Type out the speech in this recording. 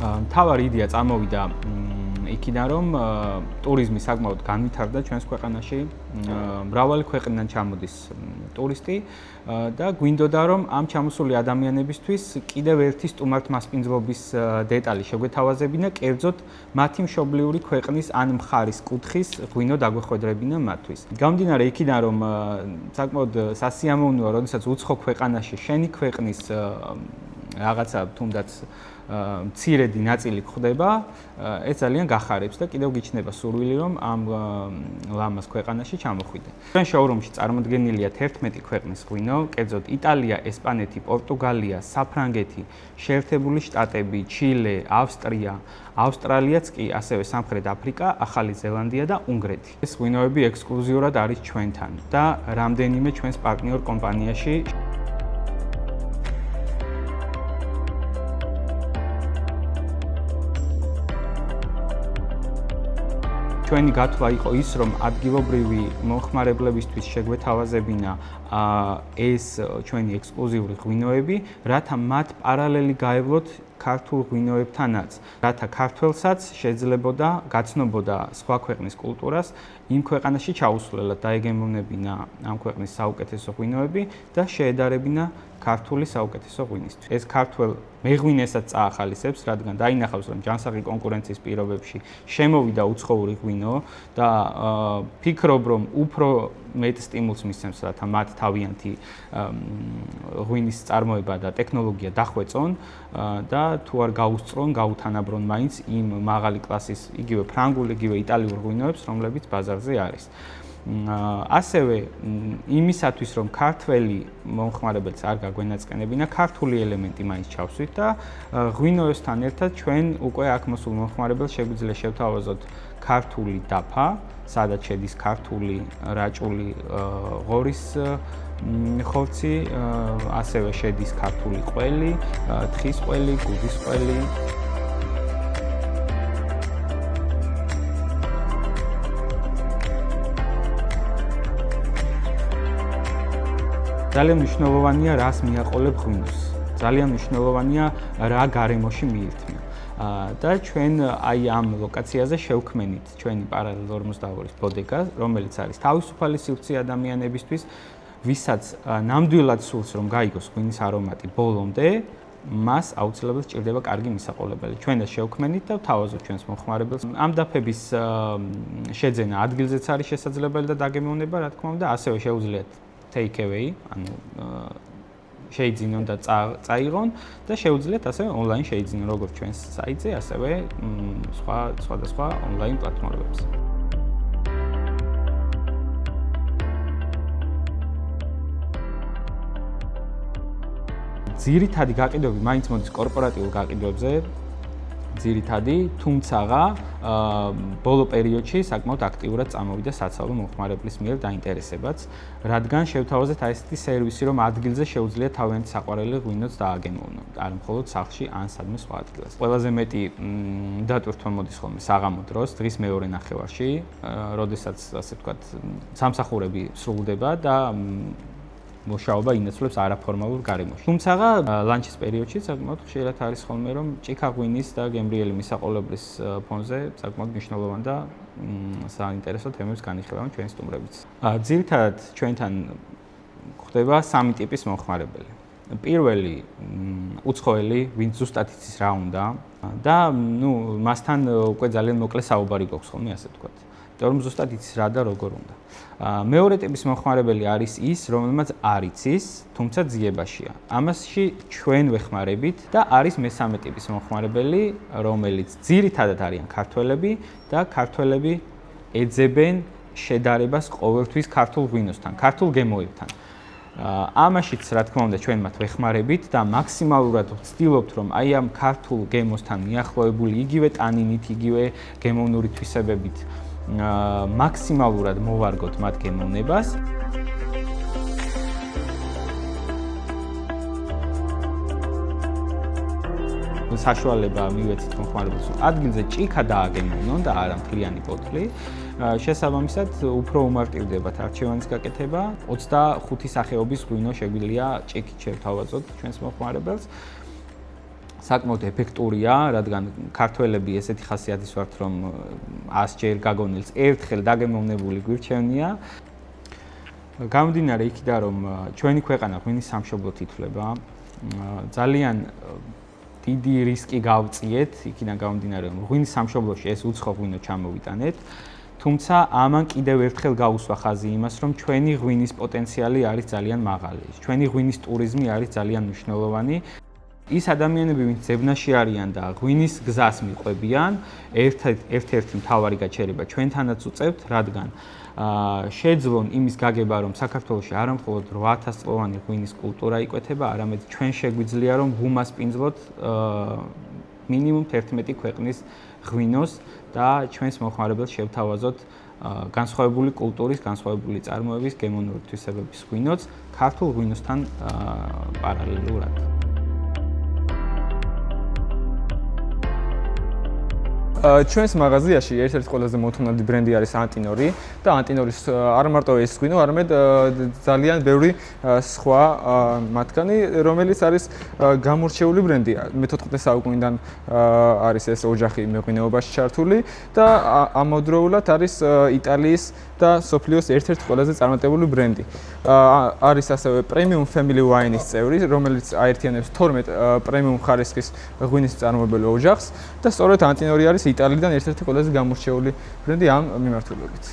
მთავარი იდეა წამოვიდა იქიდან, რომ ტურიზმი საკმაოდ განვითარდა ჩვენს ქვეყანაში. მრავალი ქვეყნიდან ჩამოდის ტურისტი და გვინდოდა, რომ ამ ჩამოსული ადამიანებისთვის კიდევ ერთი სტუმართმასპინძლობის დეტალი შეგვეთავაზებინა, კერძოდ მათი მშობლიური ქვეყნის ან მხარის კუთხის ღვინო დაგვეხვედრებინა მათთვის. გამომდინარე იქიდან, რომ საკმაოდ სასიამოვნოა, როდესაც უცხო ქვეყანაში შენი ქვეყნის რაღაცა თუნდაც მცირედი ნაწილი გვხვდება, ეს ძალიან გახარებს და კიდევ გიჩნდება სურვილი, რომ ამ ლამაზ ქვეყანაში ჩამოხვიდე. ჩვენ შოურუმში წარმოდგენილია 11 ქვეყნის ღვინო, კერძოდ იტალია, ესპანეთი, პორტუგალია, საფრანგეთი, შეერთებული შტატები, ჩილე, ავსტრია, ავსტრალიაც კი, ასევე სამხრეთ აფრიკა, ახალი ზელანდია და უნგრეთი. ეს ღვინოები ექსკლუზიურად არის ჩვენთან და რამდენიმე ჩვენს პარტნიორ კომპანიაში. ჩვენი გათვლა იყო ის, რომ ადგილობრივი მომხმარებლებისთვის შეგვეთავაზებინა ეს ჩვენი ექსკლუზიური ღვინოები, რათა მათ პარალელი გაევლოთ ქართულ ღვინოებთანაც, რათა ქართველსაც შეძლებოდა გაცნობოდა სხვა ქვეყნის კულტურას, იმ ქვეყანაში ჩაუსვლელად დაეგემოვნებინა ამ ქვეყნის საუკეთესო ღვინოები და შეედარებინა ქართული საუკეთესო ღვინისთვის. ეს ქართველ მეღვინესაც წაახალისებს, რადგან დაინახავს, რომ ჯანსაღი კონკურენციის პირობებში შემოვიდა უცხოური ღვინო და ფიქრობ, რომ უფრო მეტ სტიმულს მისცემს, რათა მათ თავიანთი ღვინის წარმოება და ტექნოლოგია დახვეწონ და თუ არ გაუსწრონ, გაუთანაბრონ მაინც იმ მაღალი კლასის იგივე ფრანგულ, იგივე იტალიურ ღვინოებს, რომლებიც ბაზარზე არის. ასევე იმისათვის, რომ ქართველი მომხმარებელს არ გაგვენაწყენებინა, ქართული ელემენტი მაინც ჩავსვით და ღვინოებთან ერთად ჩვენ უკვე აქ მოსულ მომხმარებელს შეგვიძლია შევთავაზოთ ქართული დაფა, სადაც შედის ქართული რაჭული ღორის ხორცი, ასევე შედის ქართული ყველი, თხის ყველი, გუდის ყველი. ძალიან მნიშვნელოვანია, რას მიაყოლებ ღვინოს. ძალიან მნიშვნელოვანია, რა გარემოში მიირთმევ. და ჩვენ აი ამ ლოკაციაზე შევქმენით ჩვენი პარალელ 52-ის ბოდეგა, რომელიც არის თავისუფალი სივრცე ადამიანებისთვის, ვისაც ნამდვილად სურს, რომ გაიგოს ღვინის არომატი ბოლომდე, მას აუცილებლად სჭირდება კარგი მისაყოლებელი. ჩვენ ეს შევქმენით და ვთავაზობთ ჩვენს მომხმარებელს. ამ დაფების შეძენა ადგილზეც არის შესაძლებელი და დაგემოვნება, რა თქმა უნდა, ასევე შეუძლიათ take away, ანუ შეიძინონ და წაიღონ და შეუძლიათ ასევე ონლაინ შეიძინონ როგორც ჩვენს საიტზე, ასევე სხვადასხვა ონლაინ პლატფორმებზე. ძირითადი გაყიდვები მაინც მოდის კორპორატიულ გაყიდვებზე, ძირითადი, თუმცაღა ბოლო პერიოდში საკმაოდ აქტიურად წამოვიდა საცალო მომხმარებლის მიერ დაინტერესებაც, რადგან შევთავაზეთ აი ესეთი სერვისი, რომ ადგილზე შეუძლია თავიანთი საყვარელი ღვინოც დააგემოვნონ, არ მხოლოდ სახლში ან სადმე სხვა ადგილას. ყველაზე მეტი დატვირთვა მოდის ხოლმე საღამო დროს, დღის მეორე ნახევარში, როდესაც ასე ვთქვათ, სამსახურები სრულდება და მუშაობა ინაცვლებს არაფორმალურ გარემოში. თუმცაღა ლანჩის პერიოდში საკმაოდ ხშირად არის ხოლმე, რომ ჭიქა ღვინის და გემრიელი მისაყოლებლის ფონზე საკმაოდ მნიშვნელოვანი და საინტერესო თემებს განიხილავენ ჩვენი სტუმრებიც. ძირითადად ჩვენთან გვხვდება სამი ტიპის მომხმარებელი. პირველი უცხოელი, ვინც ზუსტად იცის რა უნდა და მასთან უკვე ძალიან მოკლე საუბარი გვაქვს ხოლმე, ასე ვთქვათ. რომ ზუსტად იცის რა და როგორ უნდა. მეორე ტიპის მომხმარებელი არის ის, რომელმაც არ იცის, თუმცა ძიებაშია. ამასში ჩვენ ვეხმარებით და არის მესამე ტიპის მომხმარებელი, რომელიც ძირითადად არიან ქართველები და ქართველები ეძებენ შედარებას ყოველთვის ქართულ ღვინოსთან, ქართულ გემოებთან. ამაშიც რა თქმა უნდა ჩვენ მათ ვეხმარებით და მაქსიმალურად ვცდილობთ, რომ აი ამ ქართულ გემოსთან მიახლოებული იგივე ტანინით, იგივე გემოვნური თვისებებით მაქსიმალურად მოვარგოთ მათ გემოვნებას. საშუალება მივეცით მომხმარებელს ადგილზე ჭიქა დააგემოვნონ და არა მთლიანი ბოთლი. შესაბამისად, უფრო უმარტივდებათ არჩევანის გაკეთება. 25 სახეობის ღვინო შეგვიძლია ჭიქით შევთავაზოთ ჩვენს მომხმარებელს. საკმაოდ ეფექტურია, რადგან ქართველები ესეთი ხასიათის ვართ, რომ 100 ჯერ გაგონილს ერთხელ დაგემოვნებული გვირჩევნია. გამომდინარე იქიდან, რომ ჩვენი ქვეყანა ღვინის სამშობლოდ ითვლება, ძალიან დიდი რისკი გავწიეთ, იქიდან გამომდინარე, რომ ღვინის სამშობლოში ეს უცხო ღვინო ჩამოვიტანეთ. თუმცა ამან კიდევ ერთხელ გაუსვა ხაზი იმას, რომ ჩვენი ღვინის პოტენციალი არის ძალიან მაღალი. ჩვენი ღვინის ტურიზმი არის ძალიან მნიშვნელოვანი. ის ადამიანები, ვინც ზებნაში არიან და ღვინის გზას მიყვებიან, ერთ-ერთი მთავარი გაჩერება ჩვენთანაც უწევთ, რადგან შეძლონ იმის გაგება, რომ საქართველოში არა მხოლოდ 8000 წლოვანი ღვინის კულტურა იკვეთება, არამედ ჩვენ შეგვიძლია რომ ვუმასპინძლოთ მინიმუმ 11 ქვეყნის ღვინოს და ჩვენს მოხმარებელს შევთავაზოთ განსხვავებული კულტურის, განსხვავებული წარმოების, გემოვნური თვისებების ღვინოც ქართულ ღვინოსთან პარალელურად. ჩვენს მაღაზიაში ერთ-ერთი ყველაზე მოთმობილი ბრენდი არის ანტინორი და ანტინორის არ მარტო ეს ღვინო, არამედ ძალიან ბევრი სხვა მათგანი, რომელიც არის გამორჩეული ბრენდი. მე-14 საუკუნიდან არის ეს ოჯახი მეღვინეობაში ჩართული და ამავდროულად არის იტალიის და სოფლიოს ერთ-ერთი ყველაზე წარმატებული ბრენდი. არის ასევე პრემიუმ ფემილი ვაინის წევრი, რომელიც აერთიანებს 12 პრემიუმ ხარისხის ღვინის მწარმოებელ ოჯახს და სწორედ ანტინორი არის იტალიიდან ერთ-ერთი ყველაზე გამორჩეული ბრენდი ამ მიმართულებით.